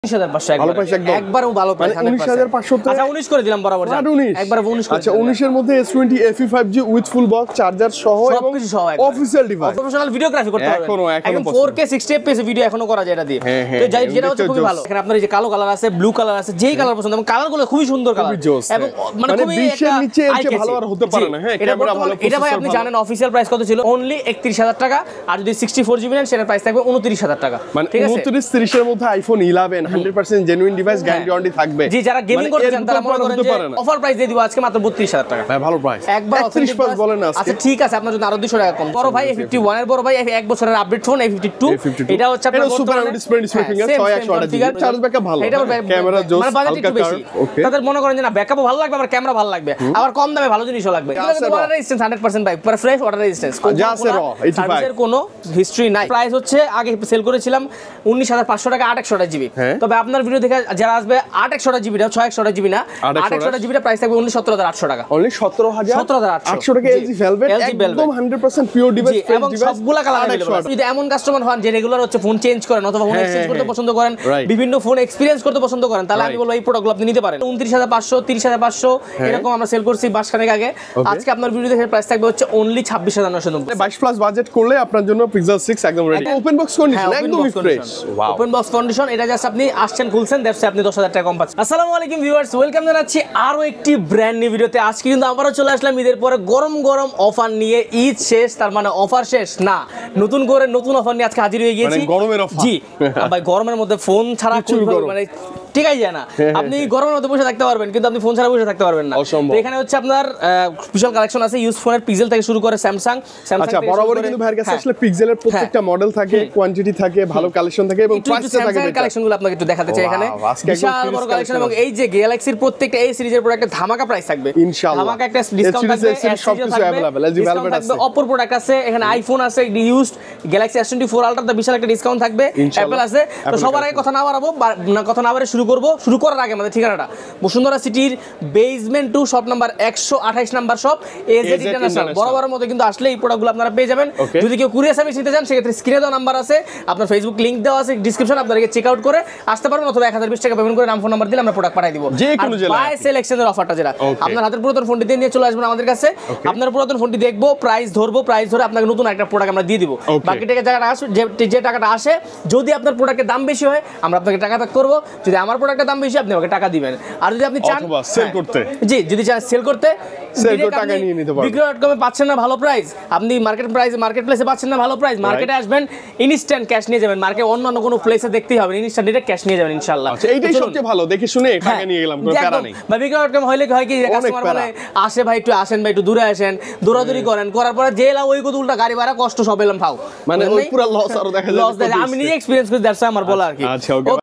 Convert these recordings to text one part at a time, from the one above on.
একবারও ভালো প্রাইস 19500 আচ্ছা 19 করে দিলাম বরাবর একবারে 19 করে আচ্ছা 19 এর মধ্যে S20 FE 5G with full box charger সহ এবং অফিশিয়াল ডিভাইস প্রফেশনাল ভিডিওগ্রাফি করতে পারবেন একদম 4K 60 fps ভিডিও এখনো করা যায় এটা দিয়ে তো যেটা হচ্ছে খুবই ভালো এখানে আপনার এই যে কালো কালার আছে ব্লু কালার আছে যেই কালার পছন্দ এবং কালারগুলো খুবই সুন্দর কালার এবং মানে খুবই বিশ্বের নিচে এর চেয়ে ভালো আর হতে পারে না হ্যাঁ ক্যামেরা ভালো এটা ভাই আপনি জানেন অফিশিয়াল প্রাইস কত ছিল অনলি 31000 টাকা আর যদি 64GB নেন সেটার প্রাইস থাকবে 29000 টাকা ঠিক আছে 29 30 এর মধ্যে iPhone 11 100% genuine device guarantee warranty থাকবে জি যারা গেমিং করতে চান তারা মনে করেন যে অফার প্রাইস দিয়ে দিব আজকে মাত্র 32000 টাকা ভাই ভালো প্রাইস একবার 30 বলেন না আচ্ছা ঠিক আছে আপনার জন্য আরো 200 টাকা কম বড় ভাই A51 এর বড় ভাই 1 বছরের আপডেট ফোন A52 এটা হচ্ছে আপনার super display finger 6128 GB charge backup ভালো ক্যামেরা জোস মানে বাজেট একটু বেশি তাদের মনে করেন যে না ব্যাকআপও ভালো লাগবে আবার ক্যামেরা ভালো লাগবে আবার কম দামে ভালো জিনিসও লাগবে ওয়াটার রেজিস্ট্যান্স 100% ভাই পুরো ফ্রেশ ওয়াটার রেজিস্ট্যান্স যা আছে র 85 সার্ভিসের কোনো হিস্ট্রি নাই প্রাইস হচ্ছে আগে সেল করেছিলাম 19500 টাকা 828 জিবি তবে আপনার ভিডিও দেখে যারা আসবে 828 জিবি না 628 জিবি না 828 জিবি এর প্রাইস থাকবে 17800 টাকা অনলি 17800 টাকা এলজি ভেলভেট একদম 100% পিওর ডিভাইস এবং সবগুলা কালার अवेलेबल যদি এমন কাস্টমার হন যে রেগুলার হচ্ছে ফোন চেঞ্জ করেন অথবা ফোন এক্সচেঞ্জ করতে পছন্দ করেন বিভিন্ন ফোন এক্সপেরিয়েন্স করতে পছন্দ করেন তাহলে আমি বলবো এই প্রোডাক্টগুলো আপনি নিতে পারেন 29500 30500 এরকম আমরা সেল করছি মাসখানেক আগে আজকে আপনার ভিডিও দেখে প্রাইস থাকবে হচ্ছে অনলি 26990 22 প্লাস বাজেট করলে আপনার জন্য পিক্সেল 6 একদম রেডি ওপেন বক্স কন্ডিশন একদম fresh wow open box condition এটা জাস্ট আপনি আসছেন খুলছেন দ্যাটস আপনি 10000 টাকা কম পাচ্ছেন আসসালামু আলাইকুম ভিউয়ার্স ওয়েলকাম জানাচ্ছি আরো একটি ব্র্যান্ড নিউ ভিডিওতে আজকে কিন্তু আবারো চলে আসলাম ঈদের পরে গরম গরম অফার নিয়ে ঈদ শেষ তার মানে অফার শেষ না নতুন করে নতুন অফার নিয়ে আজকে হাজির হয়ে গিয়েছি মানে গরমের অফার জি ভাই গরমের মধ্যে ফোন ছাড়া মানে ঠিকই যায় না আপনি গরমের মধ্যে বসে থাকতে পারবেন কিন্তু আপনি ফোন ছাড়া বসে থাকতে পারবেন না তো এখানে হচ্ছে আপনার স্পেশাল কালেকশন আছে ইউজ ফোনের পিক্সেল থেকে শুরু করে স্যামসাং আচ্ছা বরাবরই কিন্তু ভাইয়ের কাছে আসলে পিক্সেলের প্রত্যেকটা মডেল থাকে কোয়ান্টিটি থাকে ভালো কালেকশন থাকে এবং প্রাইসটা থাকে স্যামসাং কালেকশনগুলো আপনাকে একটু দেখাতে চাই এখানে বিশাল বড় কালেকশন এবং এই যে গ্যালাক্সির প্রত্যেকটা এই সিরিজের প্রোডাক্টে ধামাকা প্রাইস থাকবে ইনশাআল্লাহ ধামাকা একটা ডিসকাউন্ট থাকবে সবকিছু अवेलेबल এলজি ভেলভেট আছে অপর প্রোডাক্ট আছে এখানে আইফোন আছে ইউজড গ্যালাক্সি S24 আলট্রা তে বিশাল একটা ডিসকাউন্ট থাকবে অ্যাপল আছে তো সবার আগে কথা না বাড়াবো না কথা না বাড়ে শুরু করার আগে আমাদের ঠিকানাটা বসুন্ধরা সিটির basement 2 shop number 128 number shop A Z international বরাবরের মধ্যে কিন্তু আসলে এই প্রোডাক্টগুলো আপনারা পেয়ে যাবেন যদি কেউ কুরিয়ার সার্ভিস নিতে চান সেক্ষেত্রে স্ক্রিনে দেওয়া নাম্বার আছে আপনার ফেসবুক লিংক দেওয়া আছে ডেসক্রিপশন আপনাদেরকে চেক আউট করে আসতে পারবেন অথবা 1020 টাকা পেমেন্ট করে নাম ফোন নাম্বার দিলে আমরা প্রোডাক্ট পাঠিয়ে দিব যে কোনো জেলায় বাই সেল এক্সচেঞ্জের অফারটা যেটা আপনার হাতের পুরাতন ফোনটি দিয়ে নিয়ে চলে আসবেন আমাদের কাছে আপনার পুরাতন ফোনটি দেখবো প্রাইস ধরে আপনাকে নতুন একটা প্রোডাক্ট আমরা দিয়ে দিব বাকি টাকা জায়গাটা আসে যে টাকাটা আসে যদি আপনার প্রোডাক্টের দাম বেশি হয় আমরা আপনাকে টাকা ব্যাক করব যদি আমার প্রোডাক্টের দাম বেশি আপনি আমাকে টাকা দিবেন আর যদি আপনি চান সেল করতে জি যদি চান সেল করতে টাকা নিয়ে নিতে পারবেন বিক্রয়.com এ পাচ্ছেন না ভালো প্রাইস আপনি মার্কেট প্লেসে পাচ্ছেন না ভালো প্রাইস মার্কেটে আসবেন ইনস্ট্যান্ট ক্যাশ নিয়ে যাবেন মার্কেটে অন্য কোনো প্লেসে দেখতেই হবে ইনস্ট্যান্ট ডাইরেক্ট ক্যাশ নিয়ে যাবেন ইনশাআল্লাহ আচ্ছা এইটাই সবচেয়ে ভালো দেখে শুনে টাকা নিয়ে গেলাম কোনো প্যারা নেই ভাই বিক্রয়.com হইলে হয় কি কাস্টমার বলে আসে ভাই একটু আসেন ভাই একটু দূরে আসেন দৌড়াদৌড়ি করার পরে জেলা ওই কত উল্টা গাড়ি ভাড়া কষ্ট সব এলাম ফাও মানে ওই পুরো লস আর দেখা যায় আমি নিজে এক্সপেরিয়েন্স করে দ্যাটস আমার বলা আর কি আচ্ছা ওকে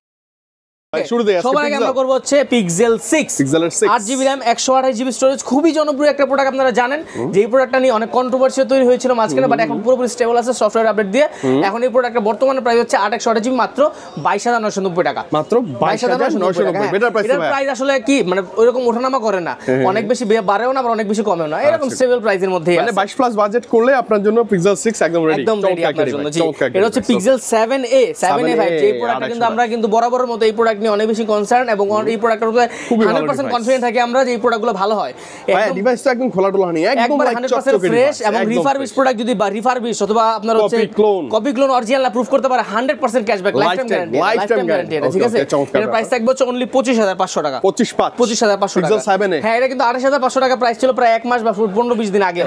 শুরুতে সবার আগে আমরা করব হচ্ছে পিক্সেল 6 পিক্সেলের 6 8GB RAM 128GB স্টোরেজ খুবই জনপ্রিয় একটা প্রোডাক্ট আপনারা জানেন যে এই প্রোডাক্টটা নিয়ে অনেক কন্ট্রোভার্সি তৈরি হয়েছিল মাঝখানে বাট এখন পুরোপুরি স্টেবল আছে সফটওয়্যার আপডেট দিয়ে এখন এই প্রোডাক্টের বর্তমানে প্রাইস হচ্ছে 128GB মাত্র 22990 টাকা মাত্র 22990 বেটার প্রাইস এর প্রাইস আসলে কি মানে ওইরকম ওঠানামা করে না অনেক বেশি বাড়েও না আবার অনেক বেশি কমেও না এরকম স্টেবল প্রাইসের মধ্যেই আছে মানে 22 প্লাস বাজেট করলে আপনার জন্য পিক্সেল 6 একদম রেডি আপনার জন্য জি এটা হচ্ছে পিক্সেল 7a ভাই এই প্রোডাক্টটা কিন্তু আমরা কিন্তু বরাবরের মতো এই প্রোডাক্ট নিয়ে অনেক বেশি কনসার্ন এবং এই প্রোডাক্টের উপরে 100% কনফিডেন্ট থাকি আমরা যে এই প্রোডাক্টগুলো ভালো হয় ভাই ডিভাইস তো একদম খোলা টোলা নেই একদম 100% ফ্রেশ এবং রিফারবিশ প্রোডাক্ট যদি বা রিফারবিশ অথবা আপনার হচ্ছে কপি ক্লোন অরিজিনাল প্রুফ করতে পারে 100% ক্যাশব্যাক লাইফটাইম গ্যারান্টি ঠিক আছে এর প্রাইস থাকবে হচ্ছে অনলি 25500 টাকা 25500 টাকা হ্যাঁ এটা কিন্তু 28500 টাকা প্রাইস ছিল প্রায় এক মাস বা 15-20 দিন আগে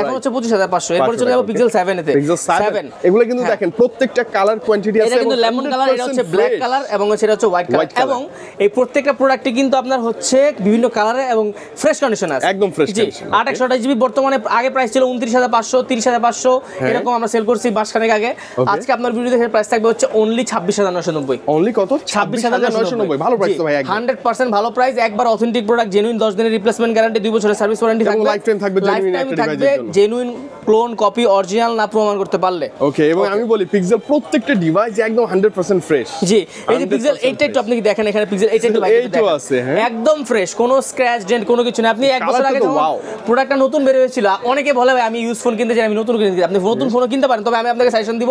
এখন হচ্ছে 25500 এরপর চলে যাব পিক্সেল 7 তে পিক্সেল 7 এগুলো কিন্তু দেখেন প্রত্যেকটা কালার কোয়ান্টিটি আছে এটা কিন্তু লেমন কালার এটা হচ্ছে ব্ল্যাক কালার এবং এটা হচ্ছে হোয়াইট কালার এবং এই প্রত্যেকটা প্রোডাক্টে কিন্তু আপনার হচ্ছে বিভিন্ন কালারে এবং ফ্রেশ কন্ডিশন আছে একদম ফ্রেশ কন্ডিশন 828GB বর্তমানে আগে প্রাইস ছিল 29500 30500 এরকম আমরা সেল করছি মাসখানেক আগে আজকে আপনার ভিডিও দেখে প্রাইস থাকবে হচ্ছে অনলি 26990 অনলি কত 26990 ভালো প্রাইস তো ভাই 100% ভালো প্রাইস একবার অথেন্টিক প্রোডাক্ট জেনুইন 10 দিনের রিপ্লেসমেন্ট গ্যারান্টি 2 বছরের সার্ভিস ওয়ারেন্টি থাকবে লাইফ টাইম থাকবে জেনুইন ক্লোন কপি অরিজিনাল না প্রমাণ করতে পারলে। ওকে, এবং আমি বলি পিক্সেল প্রত্যেকটা ডিভাইস একদম 100% ফ্রেশ। জি, এই যে পিক্সেল 8 একটু আপনি কি দেখেন এখানে পিক্সেল 8 একটু বাইরে দেখেন আছে, হ্যাঁ একদম ফ্রেশ, কোনো স্ক্র্যাচ ডেন্ট কোনো কিছু না। আপনি এক বছর আগে যখন ওয়াও প্রোডাক্টটা নতুন বের হয়েছিল, অনেকে বলে ভাই আমি ইউজ ফোন কিনতে চাই, আমি নতুন কিনতে চাই। আপনি নতুন ফোনও কিনতে পারেন, তবে আমি আপনাকে সাজেশন দিব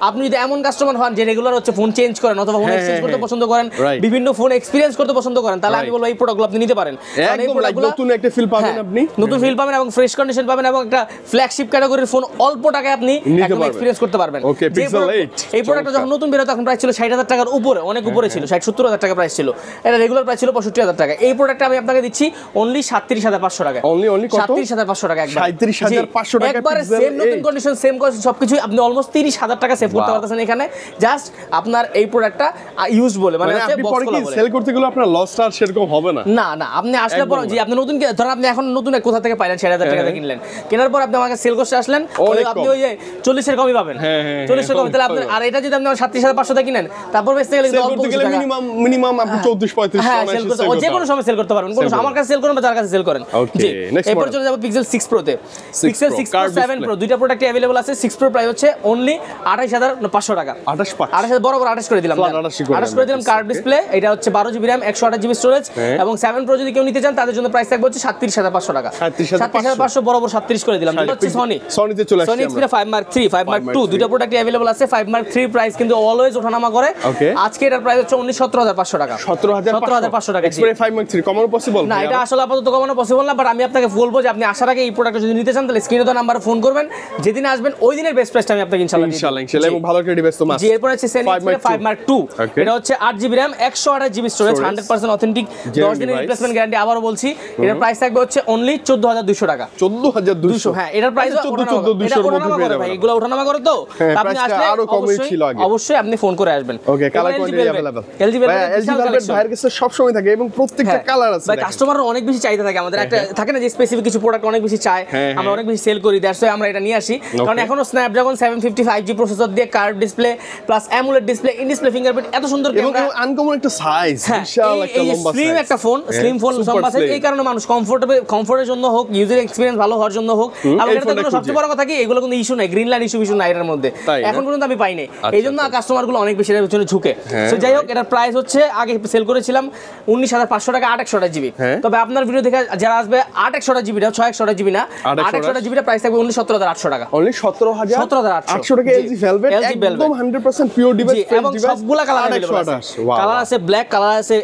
আপনি যদি এমন কাস্টমার হন যে রেগুলার হচ্ছে ফোন চেঞ্জ করেন অথবা ফোন এক্সচেঞ্জ করতে পছন্দ করেন, বিভিন্ন ফোন এক্সপেরিয়েন্স করতে পছন্দ করেন, তাহলে আমি বলবো এই প্রোডাক্টগুলো আপনি নিতে পারেন। একদম নতুন একটা ফিল পাবেন, আপনি নতুন ফিল পাবেন এবং ফ্রেশ কন্ডিশন পাবেন এবং একটা ফ্ল্যাগশিপ ক্যাটাগরির ফোন অল্প টাকায় আপনি একদম এক্সপেরিয়েন্স করতে পারবেন। ওকে, পিক্সেল 8 এই প্রোডাক্টটা যখন নতুন বের হতো তখন প্রাইস ছিল 60,000 টাকার উপরে, অনেক উপরে ছিল, 60-70,000 টাকা প্রাইস ছিল। এটা রেগুলার প্রাইস ছিল 65,000 টাকা। এই প্রোডাক্টটা আমি আপনাকে দিচ্ছি অনলি 37,500 টাকা। অনলি কত? 37,500 টাকা একবার। 37,500 টাকা একবারে সেম নতুন কন্ডিশন, সেম সবকিছু আপনি অলমোস্ট 30,000 টাকা সেভ করতে পারতেছেন এখানে, জাস্ট আপনার এই প্রোডাক্টটা ইউজ বলে, মানে হচ্ছে আপনি বক্স পরে কি খোলা বলে। সেল করতে গেলে আপনার লসটা আর সেরকম হবে না। না না, আপনি আসলে পর যে আপনি নতুন ধরেন আপনি এখন নতুন কোথা থেকে পাইলেন 60,000 টাকা দিয়ে কিনলেন, কেনার পর আপনি আমাকে সেল করতে আসলেন, আপনি ওই যে 40 এর কমই পাবেন, 40 এর কমই। তাহলে আপনি আর এটা যদি আপনি 37,500 টাকা কিনেন, তারপর বেচতে গেলে কিন্তু অল্প কিছু টাকা মিনিমাম আপনি 34-35 হ্যাঁ সেল করতে, যে কোনো সময় সেল করতে পারবেন, কোনো আমার কাছে সেল করেন বা যার কাছে সেল করেন। জি, এরপর চলে যাব পিক্সেল 6 Pro তে। পিক্সেল 6 Pro 7 Pro দুইটা প্রোডাক্ট अवेलेबल আছে। 6 Pro প্রাইস হচ্ছে অনলি 28,500 টাকা। 28,500 বড় 28 করে দিলাম, 28 করে দিলাম। কার্ভ ডিসপ্লে, এটা হচ্ছে 12GB RAM 128GB স্টোরেজ এবং 7 Pro যদি কেউ নিতে চান তাদের জন্য প্রাইস থাকবে হচ্ছে 37,500 টাকা। 37,500 বরাবর 37 করে দিলাম। এটা হচ্ছে সনিতে চলে আসছে Sony Xperia 5 Mark 3 5 Mark 2 দুইটা প্রোডাক্ট अवेलेबल আছে। 5 Mark 3 প্রাইস কিন্তু অলওয়েজ ওঠানামা করে। আজকে এটার প্রাইস হচ্ছে অনলি 17,500 টাকা। 17,500 টাকা। Xperia 5 Mark 3 কমানো পসিবল না, এটা আসলে আপাতত কমানো পসিবল না, বাট আমি আপনাকে বলবো যে আপনি আসার আগে এই প্রোডাক্টটা যদি নিতে চান তাহলে স্ক্রিনে দেওয়া নাম্বারে ফোন করবেন, যেদিন আসবেন ওই দিনের বেস্ট প্রাইসটা আমি আপনাকে ইনশাআল্লাহ এবং ভালো একটা ডিভাইস তো মাস্ট। জি, এরপর আছে Sony Xperia 5 Mark 2 এটা হচ্ছে 8GB RAM 128GB storage 100% authentic 10 দিনের রিপ্লেসমেন্ট গ্যারান্টি। আবারও বলছি এটার প্রাইস থাকবে হচ্ছে অনলি 14,200 টাকা। 14,200 হ্যাঁ, এটার প্রাইস 14,200 এর মধ্যে পেয়ে যাবেন ভাই, এগুলো ওঠানামা করে তো আপনি আসলে আরো কমই ছিল আগে, অবশ্যই আপনি ফোন করে আসবেন। Okay, colour quantity available LG Velvet ভাইয়ের কাছে সব সময় থাকে এবং প্রত্যেকটা কালার আছে। ভাই কাস্টমাররা অনেক বেশি চাহিদা থাকে, আমাদের একটা থাকে না যে স্পেসিফিক কিছু প্রোডাক্ট অনেক বেশি চায়, আমরা অনেক বেশি সেল করি, দ্যাটস ওয়াই আমরা এটা নিয়ে আসি। কারণ এখনো Snapdragon 755G প্রসেসর দিয়ে curve display plus AMOLED display, in display fingerprint, এত সুন্দর এবং আনকমন একটা সাইজ, বিশাল একটা লম্বা সাইজ, স্লিম একটা ফোন, স্লিম ফোন লম্বা সাইজ। এই কারণে মানুষ কমফোর্টের জন্য হোক, ইউজার এক্সপেরিয়েন্স ভালো হওয়ার জন্য হোক, আর এটা তো সবচেয়ে বড় কথা কি এগুলো কোনো ইস্যু নাই, গ্রিন লাইন ইস্যু নাই এর মধ্যে এখন পর্যন্ত আমি পাই নাই। এইজন্য কাস্টমারগুলো অনেক বেশি এর পিছনে ঝুঁকে। সো যাই হোক, এটার প্রাইস হচ্ছে আগে সেল করেছিলাম 19,500 টাকা 8/128GB। তবে আপনার ভিডিও দেখে যারা আসবে 8/128GB না, 6/128GB না, 8/128GB এর প্রাইস থাকবে অনলি 17,800 টাকা। অনলি 17,800 টাকা। LG Velvet একদম 100% পিওর ডিভাইস, এবং সবগুলা কালার अवेलेबल আছে। কালার আছে ব্ল্যাক, কালার আছে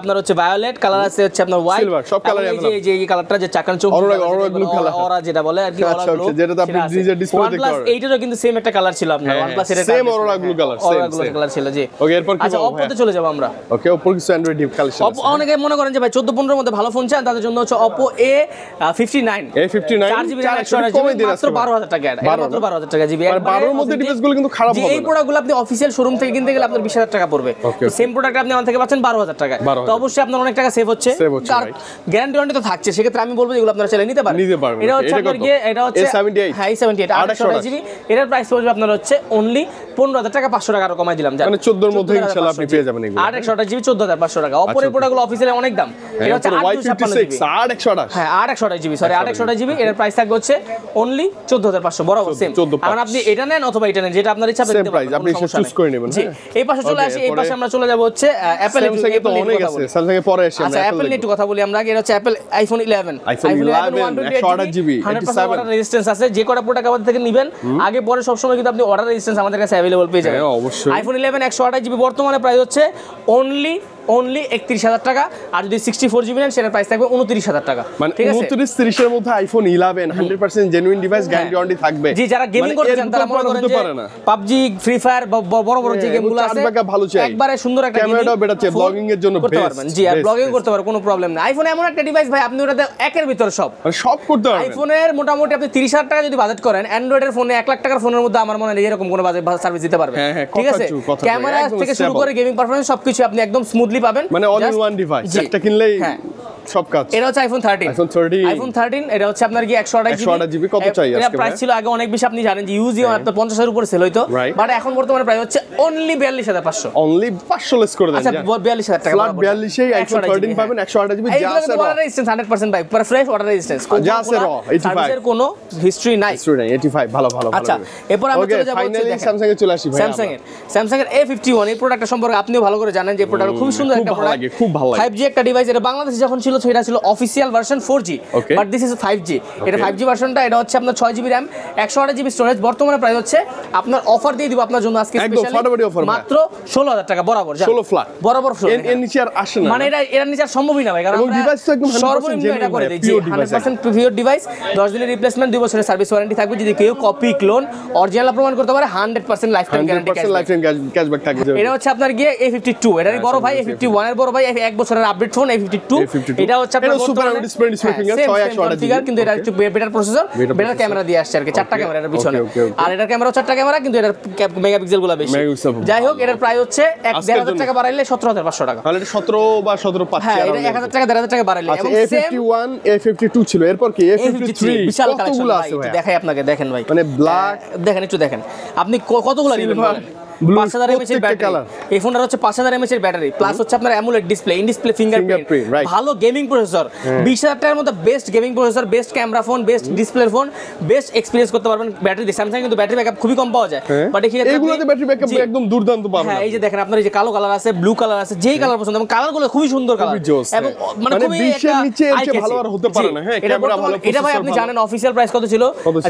আপনার হচ্ছে ভায়োলেট, কালার আছে হচ্ছে আপনার হোয়াইট, সিলভার, সব কালার अवेलेबल। এই যে এই কালারটা যে চাকান চোখ অরা গ্লু কালার, অরা যেটা বলে আর কি, অরা গ্লু, যেটা আপনি ডিজিটাল ডিসপ্লে দেখতে পারেন। OnePlus 8 এরও কিন্তু সেম একটা কালার ছিল আপনার, OnePlus এর সেম অরা গ্লু কালার, সেম কালার ছিল। জি, ওকে, এরপর কি? আচ্ছা, Oppo তে চলে যাব আমরা। ওকে, Oppo কিছু অ্যান্ড্রয়েড ডিপ কালেকশন আছে। অনেকে মনে করেন যে ভাই 14-15 এর মধ্যে ভালো ফোন চান, তাদের জন্য হচ্ছে Oppo A59 4GB 128GB মাত্র 12,000 টাকা। মাত্র 12,000 টাকা জিবি, মানে 12 এর মধ্যে ডিভাইসগুলো কিন্তু খারাপ হবে না। এই প্রোডাক্টগুলো আপনি অফিশিয়াল শোরুম থেকে কিনতে গেলে আপনার 20,000 টাকা পড়বে, সেম প্রোডাক্ট আপনি আমার থেকে পাচ্ছেন 12,000 টাকায়। তো অবশ্যই আপনার অনেক টাকা সেভ হচ্ছে, কারণ গ্যারান্টি ওয়ারেন্টি তো থাকছে। সেক্ষেত্রে আমি বলবো এগুলো আপনারা চাইলে নিতে পারেন। এটা হচ্ছে আপনার গিয়ে এটা হচ্ছে A78, হ্যাঁ A78 828GB। এটার প্রাইস পড়বে আপনার হচ্ছে অনলি 15,000 টাকা, 500 টাকা আরো কমাই দিলাম, মানে 14 এর মধ্যে ইনশাআল্লাহ আপনি পেয়ে যাবেন এগুলো। 828GB 14,500 টাকা। Oppo এর প্রোডাক্টগুলো অফিশিয়ালি অনেক দাম। এটা হচ্ছে 856GB, 828, হ্যাঁ 828GB, সরি 828GB। এর প্রাইস থাকবে হচ্ছে অনলি 14,500, বরাবর সেম। কারণ আপনি এটা নেন অথবা এটা নেন, যেটা আপনার ইচ্ছা সেম প্রাইস, আপনি চুজ করে নেবেন। জি, এই পাশে চলে আসি, এই পাশে আমরা চলে যাব হচ্ছে Apple এর। Samsung এর তো অনেক আছে, Samsung এর পরে আসি আমরা। আচ্ছা, Apple নিয়ে একটু কথা বলি আমরা। এটা হচ্ছে Apple iPhone 11 128GB 100% order resistance আছে। যে কটা প্রোডাক্ট আমাদের থেকে নেবেন আগে পরে সবসময় কিন্তু আপনি অর্ডার রেজিস্ট্যান্স আমাদের কাছে अवेलेबल পেয়ে যাবেন। অবশ্যই। iPhone 11 128GB বর্তমানে প্রাইস হচ্ছে অনলি 31,000 টাকা, আর যদি 64GB নেন সেটার প্রাইস থাকবে 29,000 টাকা। মানে ঠিক আছে, 29-30 এর মধ্যে iPhone 11 100% genuine device, guarantee warranty থাকবে। জি, যারা গেমিং করতে চান তারা মনে করেন যে PUBG, ফ্রি ফায়ার বড় বড় যে গেমগুলো আছে একবারে সুন্দর একটা ক্যামেরাটাও বেটার চাই, ব্লগিং এর জন্য করতে পারবেন। জি, আর ব্লগিং করতে পারবেন, কোনো প্রবলেম না। আইফোন এমন একটা ডিভাইস ভাই, আপনি ওটাতে একের ভিতর সব করতে পারবেন। আইফোনের মোটামুটি আপনি 30,000 টাকা যদি বাজেট করেন, অ্যান্ড্রয়েডের ফোনে 1 লাখ টাকার ফোনের মধ্যে আমার মনে হয় এরকম কোনো বাজেট সার্ভিস দিতে পারবে। ঠিক আছে, ক্যামেরা থেকে শুরু করে গেমিং পারফরম্যান্স সবকিছু আপনি একদম স্মুথলি পাবেন। মানে অল ইন ওয়ান ডিভাইস, একটা কিনলেই সব কাজ। এটা হচ্ছে আইফোন 13। আইফোন 13 এটা হচ্ছে আপনার কি 128 জিবি কত চাই আজকে? এটা প্রাইস ছিল আগে অনেক বেশি, আপনি জানেন যে ইউজি আপনার 50 এর উপরে সেল হইতো, বাট এখন বর্তমানে প্রাইস হচ্ছে অনলি 42500। অনলি 500 লেস করে দেন। আচ্ছা 42000 টাকা ফ্ল্যাট 42 এই আইফোন 13 পাবেন 128 জিবি যা আছে ওয়াটার রেজিস্ট্যান্স 100% ভাই, পুরো ফ্রেশ ওয়াটার রেজিস্ট্যান্স যা আছে র 85 সার্ভিসের কোনো হিস্ট্রি নাই। 85 ভালো ভালো। আচ্ছা এরপর আমরা চলে যাব ফাইনালি স্যামসাং এ চলে আসি ভাই। স্যামসাং এর A51 এই প্রোডাক্টটা সম্পর্কে আপনিও ভালো করে জানেন যে প্রোডাক্ট খুব সুন্দর একটা প্রোডাক্ট, খুব ভালো লাগে। 5G একটা ডিভাইস। এটা বাংলাদেশে যখন ছিল সেটা ছিল official version 4G, but this is 5G। এটা 5G ভার্সনটা, এটা হচ্ছে আপনার 6GB RAM 128GB স্টোরেজ। বর্তমানে প্রাইস হচ্ছে আপনার অফার দিয়ে দিব আপনার জন্য আজকে স্পেশালি মাত্র 16000 টাকা বরাবর। 16 ফ্ল্যাট বরাবর এর নিচে আর আসে না, মানে এটা নিচে আর সম্ভবই না ভাই, কারণ ডিভাইস তো একদম সর্বনিম্ন এটা করে দিয়েছি 100% পিওর ডিভাইস। 10 দিনের রিপ্লেসমেন্ট, 2 বছরের সার্ভিস ওয়ারেন্টি থাকবে। যদি কেউ কপি ক্লোন অরিজিনাল প্রমাণ করতে পারে 100% life time guarantee, 100% life time cashback থাকবে। এটা হচ্ছে আপনার গিয়ে A52, এটারই বড় ভাই। A51 এর বড় ভাই 1 বছরের আপডেট ফোন A52। এটা হচ্ছে আপনার সুপার ডিসপ্লে ফিঙ্গার 6128 ফিঙ্গার, কিন্তু এটা একটু বেটার প্রসেসর, বেটার ক্যামেরা দিয়ে আসছে আর কি, 4টা ক্যামেরা এর পিছনে। আর এটার ক্যামেরা 4টা ক্যামেরা, কিন্তু এটার মেগাপিক্সেল গুলো বেশি। যাই হোক এটার প্রাইস হচ্ছে 1000 টাকা বাড়াইলে 17500 টাকা। তাহলে এটা 17 বা 17.5 হ্যাঁ, এটা 1000 টাকা 1000 টাকা বাড়াইলে। এবং A51 A52 ছিল, এরপর কি A53 বিশাল কালেকশন আছে ভাই, দেখাই আপনাকে, দেখেন ভাই, মানে ব্ল্যাক দেখেন একটু দেখেন আপনি কতগুলো নেবেন বলেন। 5000 mAh এর ব্যাটারি, এই ফোনটার হচ্ছে 5000 mAh এর ব্যাটারি, প্লাস হচ্ছে আপনার AMOLED display, in display fingerprint, ভালো গেমিং প্রসেসর, 20000 টাকার মধ্যে best gaming processor, best camera phone, best display phone, best experience করতে পারবেন ব্যাটারি দিয়ে। স্যামসাং কিন্তু ব্যাটারি ব্যাকআপ খুবই কম পাওয়া যায়, বাট এগুলোতে ব্যাটারি ব্যাকআপ একদম দুর্দান্ত পাবেন। হ্যাঁ, এই যে দেখেন আপনার এই যে কালো কালার আছে, ব্লু কালার আছে, যেই কালার পছন্দ, এবং কালারগুলো খুবই সুন্দর কালার, এবং মানে খুবই 20 এর নিচে এর ভালো আর হতে পারে না। হ্যাঁ, ক্যামেরা ভালো, এটা ভাই আপনি জানেন অফিশিয়াল প্রাইস কত ছিল?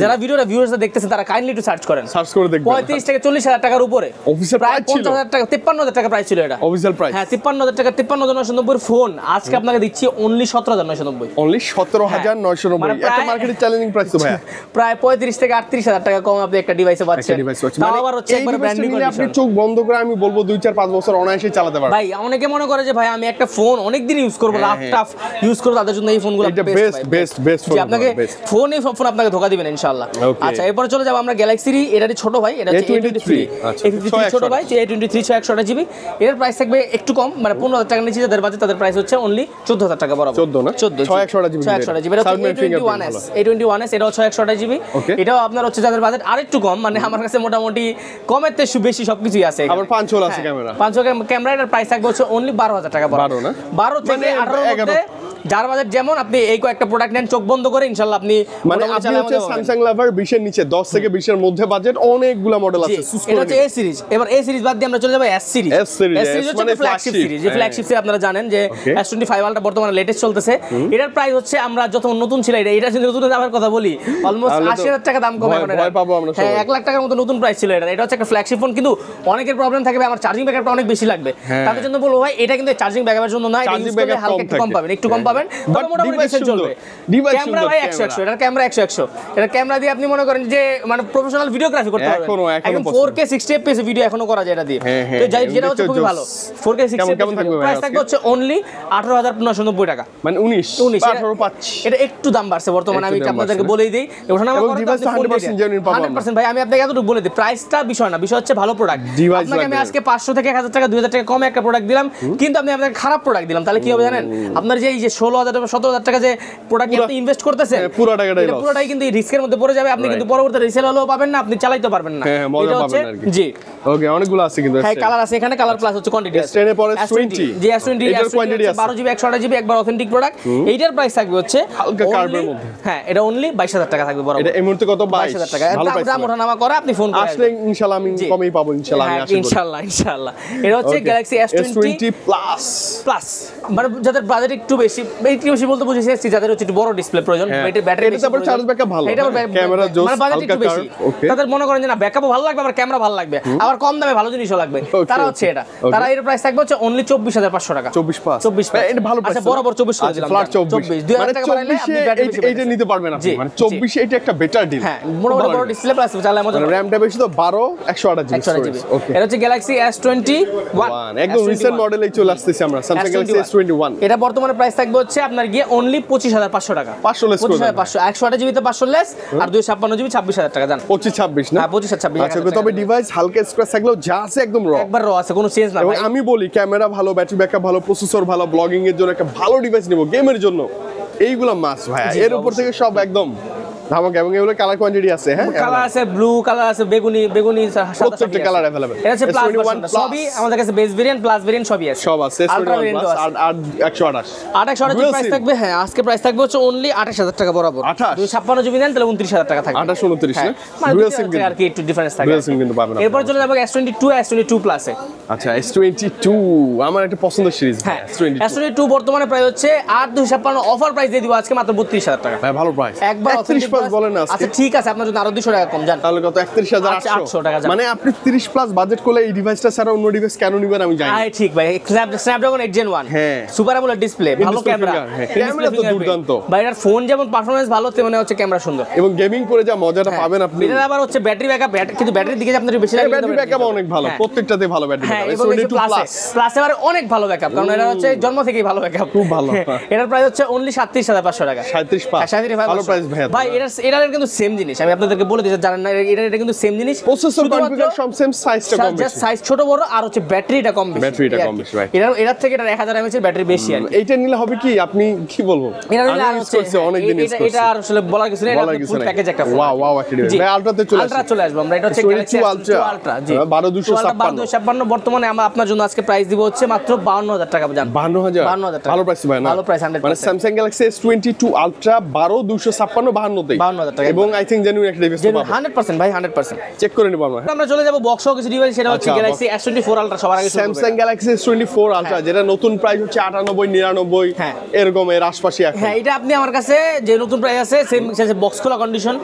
যারা ভিডিওটা ভিউয়ার্সরা দেখতেছেন তারা কাইন্ডলি একটু সার্চ করেন, সার্চ করে দেখবেন। 35 থেকে 40000 টাকার উপরে অফিশিয়াল প্রায় 50000 টাকা, 53000 টাকা প্রাইস ছিল এটা অফিশিয়াল প্রাইস। হ্যাঁ, 53000 টাকা, 53990 ফোন আজকে আপনাকে দিচ্ছি অনলি 17990। অনলি 17990, একটা মার্কেটের চ্যালেঞ্জিং প্রাইস তো ভাই। প্রায় 35 থেকে 38000 টাকা কম আপনি একটা ডিভাইসে পাচ্ছেন। তাও আবার হচ্ছে একবার ব্র্যান্ড নিউ কন্ডিশন। আপনি চোখ বন্ধ করে আমি বলবো 2-4-5 বছর অনায়াসে চালাতে পারবেন ভাই। অনেকে মনে করে যে ভাই আমি একটা ফোন অনেক দিন ইউজ করব, লাফ টাফ ইউজ করব, তাদের জন্য এই ফোনগুলো বেস্ট ফোন। আপনাকে ফোন আপনাকে ধোকা দিবেন ইনশাআল্লাহ। আচ্ছা এরপর চলে যাব আমরা গ্যালাক্সির, এটারই ছোট ভাই, এটা হচ্ছে A23 ছোট ভাই, A23 628GB। এর প্রাইস থাকবে একটু কম, মানে 15000 টাকার নিচে যাদের বাজেট তাদের প্রাইস হচ্ছে অনলি 14000 টাকা বরাবর। 14 না 628GB এটা হচ্ছে A21s, এটাও 628GB। এটাও আপনার হচ্ছে যাদের বাজেট আরেকটু কম, মানে আমার কাছে মোটামুটি কমের থেকে বেশি সবকিছুই আছে। আবার 5 হোল আছে ক্যামেরা, 5 হোল ক্যামেরা, এর প্রাইস থাকবে হচ্ছে অনলি 12000 টাকা বরাবর। 12 না 12 থেকে 18 এর মধ্যে যার বাজেট যেমন, আপনি এই কয়েকটা প্রোডাক্ট নেন চোখ বন্ধ করে, ইনশাআল্লাহ আপনি মানে আপনি হচ্ছে স্যামসাং লাভার 20 এর নিচে, 10 থেকে 20 এর মধ্যে বাজেট অনেকগুলা মডেল আছে। এটা হচ্ছে A সিরিজ। এবার A সিরিজ বাদ দিয়ে আমরা চলে যাব S সিরিজ। S সিরিজ হচ্ছে ফ্ল্যাগশিপ সিরিজ, যে ফ্ল্যাগশিপ সিরিজ আপনারা জানেন যে S25 আলট্রা বর্তমানে লেটেস্ট চলতেছে। এটার প্রাইস হচ্ছে আমরা যখন নতুন ছিল, এটা যদি নতুন দামের কথা বলি অলমোস্ট 80000 টাকা দাম কম এখন। ভয় পাবো আমরা সবাই। হ্যাঁ, 1 লাখ টাকার মতো নতুন প্রাইস ছিল এটা। এটা হচ্ছে একটা ফ্ল্যাগশিপ ফোন, কিন্তু অনেকের প্রবলেম থাকবে আমার চার্জিং ব্যাকআপটা অনেক বেশি লাগবে, তাদের জন্য বলবো ভাই এটা কিন্তু চার্জিং ব্যাকআপের জন্য না, এটা ইউজ করলে হালকা একটু কম পাবেন, একটু কম পাবেন, তবে মোটামুটি ডিসেন্ট চলবে। ক্যামেরা ভাই 100 এটার ক্যামেরা 100 এটার ক্যামেরা দিয়ে আপনি মনে করেন যে মানে প্রফেশনাল ভিডিওগ্রাফি করতে পারবেন। একদম 4K 60fps ভিডিও এখনো করা যায় এটা দিয়ে, তো যেটা হচ্ছে খুবই ভালো। 4K 60fps প্রাইস থাকবে হচ্ছে অনলি 18990 টাকা, মানে 19 18 এটা একটু দাম বাড়ছে বর্তমানে, আমি আপনাদেরকে বলেই দেই। ওঠানামা করে 100% ভাই, আমি আপনাকে এতটুকু বলে দিই, প্রাইসটা বিষয় না, বিষয় হচ্ছে ভালো প্রোডাক্ট। আপনাকে আমি আজকে 500 থেকে 1000 টাকা 2000 টাকা কমে একটা প্রোডাক্ট দিলাম, কিন্তু আমি আপনাকে খারাপ প্রোডাক্ট দিলাম, তাহলে কি হবে জানেন? আপনার যে এই যে 16000 টাকা 17000 টাকা যে প্রোডাক্ট আপনি ইনভেস্ট করতেছেন, পুরোটাই কিন্তু রিস্কের মধ্যে পড়ে যাবে, আপনি কিন্তু পরবর্তী রিসেল হলেও পাবেন না, আপনি চালাইতে পারবেন না। এটা হচ্ছে জি ওকে, অনেকগুলো আছে কিন্তু। হ্যাঁ, কালার আছে এখানে, কালার প্লাস হচ্ছে কোয়ান্টিটি আছে। S10 এর পরে S20 জি S20 এর কোয়ান্টিটি আছে 12GB 128GB, একবার অথেন্টিক প্রোডাক্ট। এইটার প্রাইস থাকবে হচ্ছে হালকা কার্ভের মধ্যে। হ্যাঁ, এটা অনলি 22000 টাকা থাকবে বরাবর। এটা এই মুহূর্তে কত? 22000 টাকা। দাম ওঠানামা করে আপনি ফোন করে আসলে ইনশাআল্লাহ আমি কমই পাবো ইনশাআল্লাহ, আমি আশা করি ইনশাআল্লাহ। এটা হচ্ছে Galaxy S20 প্লাস, মানে যাদের বাজেট একটু বেশি বলতে বুঝেছি, যাদের হচ্ছে একটু বড় ডিসপ্লে প্রয়োজন, ব্যাটারি এটা তারপর চার্জ ব্যাকআপ ভালো, ক্যামেরা জোস, মানে বাজেট একটু বেশি, তাদের মনে করেন যে না ব্যাকআপও ভালো লাগবে, আবার ক্যামেরা ভালো লাগবে, আবার কম দামে ভালো জিনিসও লাগবে, তারা হচ্ছে এটা, তারা এর প্রাইস থাকবে হচ্ছে অনলি 24500 টাকা। 24 এটা ভালো প্রাইস। আচ্ছা বরাবর 24 করে দিলাম, ফ্ল্যাট 24 2000 টাকা বাড়াইলে আপনি ব্যাটারি বেশি এইটা নিতে পারবেন আপনি, মানে 24 এটা একটা বেটার ডিল। হ্যাঁ, বড় ডিসপ্লে প্লাস চালায় মজা, র‍্যামটা বেশি তো 12 128GB। ওকে, এটা হচ্ছে Galaxy S21 একদম রিসেন্ট মডেলেই চলে আসতেছি আমরা, Samsung Galaxy S21। এটা বর্তমানে প্রাইস থাকবে হচ্ছে আপনার গিয়ে অনলি 25500 টাকা, 500 লেস করে 500 128GB তে 500 লেস, আর 256GB 26000 টাকা জান, 25 26 না? 25 26। আচ্ছা, তবে ডিভাইস হালকা স্ক্র্যাচ থাকলেও যা আছে একদম র, একবার র আছে, কোনো চেঞ্জ না এবং ভাই। আমি বলি ক্যামেরা ভালো, ব্যাটারি ব্যাকআপ ভালো, প্রসেসর ভালো, ব্লগিং এর জন্য একটা ভালো ডিভাইস নিব, গেমের জন্য এইগুলা মাস্ট ভাই। জি, এর উপর থেকে সব একদম ধামাকা। এবং এগুলো কালার কোয়ান্টিটি আছে, হ্যাঁ কালার আছে, ব্লু কালার আছে, বেগুনি প্রত্যেকটা কালার अवेलेबल। এটা হচ্ছে প্লাস ভার্সন, সবই আমাদের কাছে বেস ভেরিয়েন্ট প্লাস ভেরিয়েন্ট সবই আছে, সব আছে। আলট্রা ভেরিয়েন্ট আছে। আর 128 28 প্রাইস থাকবে, হ্যাঁ আজকে প্রাইস থাকবে হচ্ছে অনলি 28000 টাকা বরাবর। 28 256 জিবি নেন তাহলে 29000 টাকা থাকবে। 28 29 না, মানে ডুয়াল 2 সিম আর কি একটু ডিফারেন্স থাকে। ডুয়াল সিম কিন্তু পাবেন। এরপর চলে যাবো S22 S22 প্লাসে। আচ্ছা S22 আমার একটা পছন্দের সিরিজ। হ্যাঁ S22 S22 বর্তমানে প্রাইস হচ্ছে 8256, অফার প্রাইস দিয়ে দিব আজকে মাত্র 32000 টাকা। ভাই ভালো প্রাইস, একবার 31 প্লাস বলেন না আজকে। আচ্ছা ঠিক আছে, আপনার জন্য আরো 200 টাকা কম জান, তাহলে কত 31800 টাকা যাবে। মানে আপনি 30 প্লাস বাজেট করলে এই ডিভাইসটা ছাড়া অন্য ডিভাইস কেন নিবেন আমি জানি না। আরে ঠিক ভাই, স্ন্যাপড্রাগন 8 Gen 1, হ্যাঁ সুপার অ্যামোলেড ডিসপ্লে, ভালো Display ক্যামেরা, finger, হ্যাঁ। ক্যামেরা তো দুর্দান্ত। ভাই এর ফোন যেমন পারফরম্যান্স ভালো তেমনি হচ্ছে ক্যামেরা সুন্দর, এবং গেমিং করে যা মজাটা পাবেন আপনি। এটা আবার হচ্ছে ব্যাটারি ব্যাকআপ, কিন্তু ব্যাটারির দিকে আপনার বেশি লাগে, ব্যাটারি ব্যাকআপ অনেক ভালো, হ্যাঁ। প্রত্যেকটাতে ভালো ব্যাটারি হ্যাঁ, ব্যাকআপ। এবং এই যে S22 প্লাস প্লাসে আবার অনেক ভালো ব্যাকআপ, কারণ এটা হচ্ছে জন্ম থেকেই ভালো ব্যাকআপ, খুব ভালো। এটার প্রাইস হচ্ছে অনলি 37500 টাকা। 37 ভালো প্রাইস ভাই এটার কিন্তু সেম জিনিস, আমি আপনাদেরকে বলে দিতে জানেন না, এটা কিন্তু সেম জিনিস, প্রসেসর কনফিগার সব সেম, সাইজটা কম জাস্ট বেশি। সাইজ ছোট বড়, আর হচ্ছে ব্যাটারিটা কম বেশি, ব্যাটারিটা কম বেশি, ভাই। এটার থেকে এটা 1000 mAh এর ব্যাটারি বেশি আর কি। এইটা নিলে হবে কি, আপনি কি বলবো, এটা আমি নিলে আর ইউজ হচ্ছে করছি অনেক দিন ইউজ করছি, এটা আর আসলে বলার কিছু নেই, এটা বলার কিছু ফুল নাই। প্যাকেজ একটা ফোন। ওয়াও একটা ডিভাইস। জি। ভাই আলট্রাতে চলে আসি, আলট্রা চলে আসবো আমরা, এটা হচ্ছে Galaxy S22 আলট্রা, জি 12256 বর্তমানে আমরা আপনার জন্য আজকে প্রাইস দিব হচ্ছে মাত্র 52000 টাকা জান। 52000 টাকা। ভালো প্রাইস ভাই না, ভালো প্রাইস 100%। মানে Samsung Galaxy S22 Ultra 12256 52 52,000 টাকা। এবং আই থিং জেনুইন একটা ডিভাইস পাবো, 100% ভাই 100%। চেক করে নিব আমরা। আমরা চলে যাব বক্স সহ কিছু ডিভাইস, সেটা হচ্ছে আচ্ছা, Galaxy S24 আলট্রা সবার আগে শুরু করব। Samsung Galaxy S24 Ultra যেটা নতুন প্রাইস হচ্ছে 98 99 হ্যাঁ। এরকম এর আশপাশে এখন। হ্যাঁ এটা আপনি আমার কাছে যে নতুন প্রাইস আছে সেম বক্স খোলা কন্ডিশন,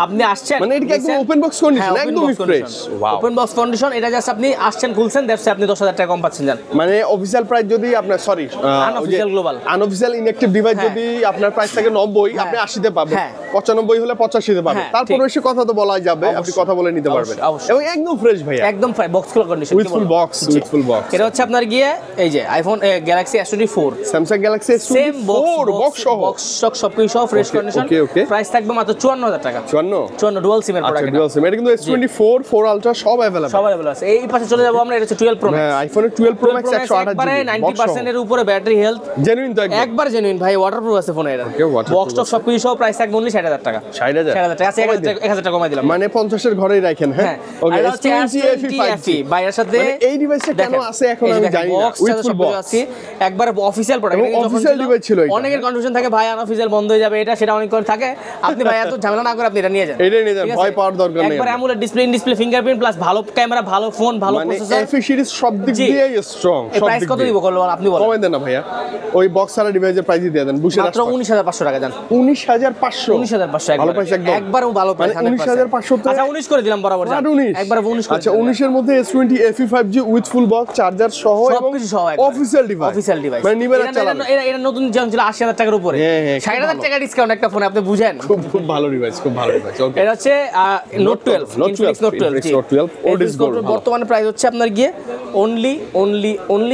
আপনি আসছেন মানে এটা কি একদম ওপেন বক্স কন্ডিশন, একদম fresh. Wow, open box condition, এটা জাস্ট আপনি আসছেন খুলছেন, দ্যাটস আপনি 10000 টাকা কম পাচ্ছেন জান। মানে অফিশিয়াল প্রাইস যদি আপনার sorry Unofficial global। Unofficial inactive device হ্যাঁ। যদি আপনার প্রাইস থাকে 90 আপনি 80 তে পাবেন, হ্যাঁ। 95 হলে 85 তে পাবেন, হ্যাঁ, তারপর ঠিক। বেশি কথা তো বলাই যাবে, আপনি অবশ্যই। কথা বলে নিতে পারবেন, অবশ্যই। এবং একদম ফ্রেশ ভাইয়া, একদম বক্স খোলা condition, with full box, with full box. এটা হচ্ছে আপনার গিয়ে এই যে iPhone Galaxy S24 Samsung Galaxy same S24 box সহ বক্স সবকিছু সহ fresh Okay, condition, okay, okay। Price থাকবে মাত্র 54000 টাকা। 54 ডুয়াল সিমের আচ্ছা প্রোডাক্ট, ডুয়াল সিম, এটা কিন্তু S24 4 Ultra সব अवेलेबल, সব अवेलेबल আছে। এই পাশে চলে যাব আমরা, এটা হচ্ছে 12 Pro Max। হ্যাঁ আইফোনের 12 Pro Max 128 একবারে জিবি 90% এর উপরে ব্যাটারি হেলথ, জেনুইন তো একদম একবার জেনুইন ভাই, ওয়াটারপ্রুফ আছে ফোনে এটা। Okay, waterproof বক্স টক সবকিছু সহ প্রাইস থাকবে অনলি 60000 টাকা। 60000 টাকা আছে, 1000 টাকা কমাই দিলাম। মানে 50 এর ঘরেই রাখেন। হ্যাঁ ওকে, ওকে এটা হচ্ছে S20 FE বাইরের সাথে মানে এই ডিভাইসটা কেন আছে এখন আমি জানি না, উইথ উইথ ফুল বক্স আছে একবার অফিশিয়াল প্রোডাক্ট, এবং official device ছিল এটা। অনেকের কনফিউশন থাকে ভাই আনঅফিশিয়াল বন্ধ হয়ে যাবে, এটা সেটা অনেক করে থাকে, আপনি ভাই এত ঝামেলা না করে আপনি এটা নিয়ে যান, এটাই নিয়ে যান, ঠিক আছে? ভয় পাওয়ার দরকার নেই। একবার অ্যামোলেড ডিসপ্লে ফিঙ্গারপ্রিন্ট প্লাস ভালো ক্যামেরা, ভালো ফোন, ভালো মানে প্রসেসর। এফি সিরিজ সব দিক জি। দিয়েই স্ট্রং, এই সব প্রাইস দিক কত দিয়ে দিব বলবেন আপনি বলেন? কমাই দেন না ভাইয়া, ওই বক্স ছাড়া ডিভাইসের প্রাইস দিয়ে দেন, বুঝে মাত্র 19500 টাকা জান। 19500 19500 ভালো প্রাইস একদম, একবারও ভালো প্রাইস, মানে 19500 তো আচ্ছা 19 করে দিলাম বরাবর জান, 19 একবার 19 করে আচ্ছা দিলাম। 19 এর মধ্যে S20 FE 5G with full box charger সহ এবং সবকিছু সহ একবার। অফিশিয়াল ডিভাইস, অফিশিয়াল ডিভাইস মানে নিবেন আর চালাবেন। এটা নতুন যেমন ছিল 80000 টাকার উপরে, হ্যাঁ, হ্যাঁ, খুব 60000 ভালো। টাকা ডিসকাউন্ট একটা ফোনে, আপনি বুঝেন? খুব ভালো ডিভাইস, খুব ভালো ডিভাইস। ওকে এটা হচ্ছে note 12 Note 12, Infinix Note 12 Infinix G. Note 12 old is gold. বর্তমানে প্রাইস হচ্ছে আপনার গিয়ে অনলি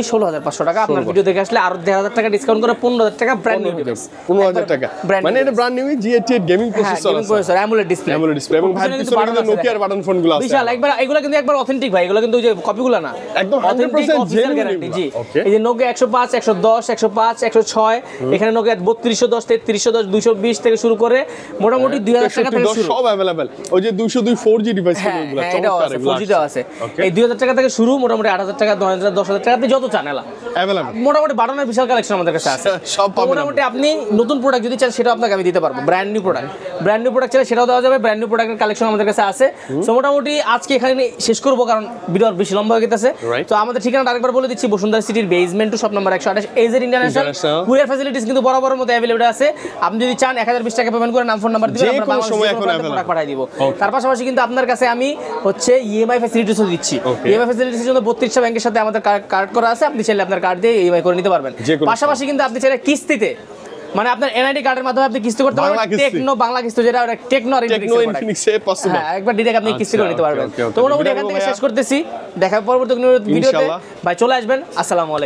16500 টাকা। আপনার ভিডিও দেখে আসলে আরো 10000 টাকা ডিসকাউন্ট করে 15000 টাকা ব্র্যান্ড নিউ ডিভাইস, 15000 টাকা, মানে এটা brand new G88 gaming processor আছে, processor AMOLED display, AMOLED display, এবং ভাই পিছনে কিন্তু নোকিয়ার বাটন ফোনগুলো আছে বিশাল একবার, এগুলো কিন্তু একবার অথেন্টিক ভাই, এগুলো কিন্তু ওই যে কপিগুলো না, একদম 100% অথেন্টিক অফিশিয়াল genuine গ্যারান্টি জি। Okay. এই যে নোকিয়া 105 110 105 106, এখানে নোকিয়া 3210 3310 220 থেকে শুরু করে মোটামুটি 2000 টাকা থেকে শুরু, সব अवेलेबल। ওই যে 202 4G ডিভাইস হ্যাঁ গুলো হ্যাঁ, এটাও চমৎকার আছে, এগুলো 4G টাও আছে। Okay. এই 2000 টাকা থেকে শুরু, মোটামুটি 8000 টাকা 9000 10000 টাকা আপনি যত চান এলা अवेलेबल মোটামুটি বাটনের বিশাল কালেকশন আমাদের কাছে আছে। সব তো পাবেন মোটামুটি আপনি নতুন প্রোডাক্ট যদি চান সেটাও আপনাকে আমি দিতে পারবো, ব্র্যান্ড নিউ প্রোডাক্ট চাইলে সেটাও দেওয়া যাবে, ব্র্যান্ড নিউ প্রোডাক্টের কালেকশন আমাদের কাছে আছে। সো মোটামুটি আজকে এখানে শেষ করবো, কারণ ভিডিও বেশি লম্বা হয়ে গেছে। Right. তো আমাদের ঠিকানাটা আরেকবার বলে দিচ্ছি, বসুন্ধরা সিটির basement two shop number 128 A Z international. International। Courier facilities কিন্তু বরাবরের মতো অ্যাভেলেবল আছে। আপনি যদি চান 1020 টাকা পেমেন্ট করে নাম ফোন নাম্বার দিবেন, যে আমরা কোনো বাংলাদেশের সময় যে এখন কোনো প্রান্তে available। প্রোডাক্ট পাঠিয়ে দিব। Okay. তার পাশাপাশি কিন্তু আপনার কাছে আমি হচ্ছে ইএমআই ফ্যাসিলিটিসও দিচ্ছি। Okay. ইএমআই ফ্যাসিলিটিসের জন্য 32টা ব্যাংকের সাথে আমাদের কার্ড করা আছে, আপনি চাইলে আপনার কার্ড দিয়ে ইএমআই করে নিতে পারবেন। যে কোনো পাশাপাশি কিন্তু আপনি চাইলে কিস্তিতে, মানে আপনার এনআইডি কার্ডের মাধ্যমে আপনি কিস্তি করতে পারবেন, বাংলা কিস্তি। টেকনো বাংলা কিস্তি, যেটা টেকনো আর টেকনো ইনফিনিক্স এ পসিবল। হ্যাঁ একবার ডিরেক্ট আপনি কিস্তি করে নিতে আচ্ছা, পারবেন। okay, okay, okay. তো মোটামুটি এখান থেকে শেষ করতেছি, দেখা হবে পরবর্তী কোনো ভিডিওতে। ইনশাআল্লাহ। ভাই চলে আসবেন, আসসালামু আলাইকুম।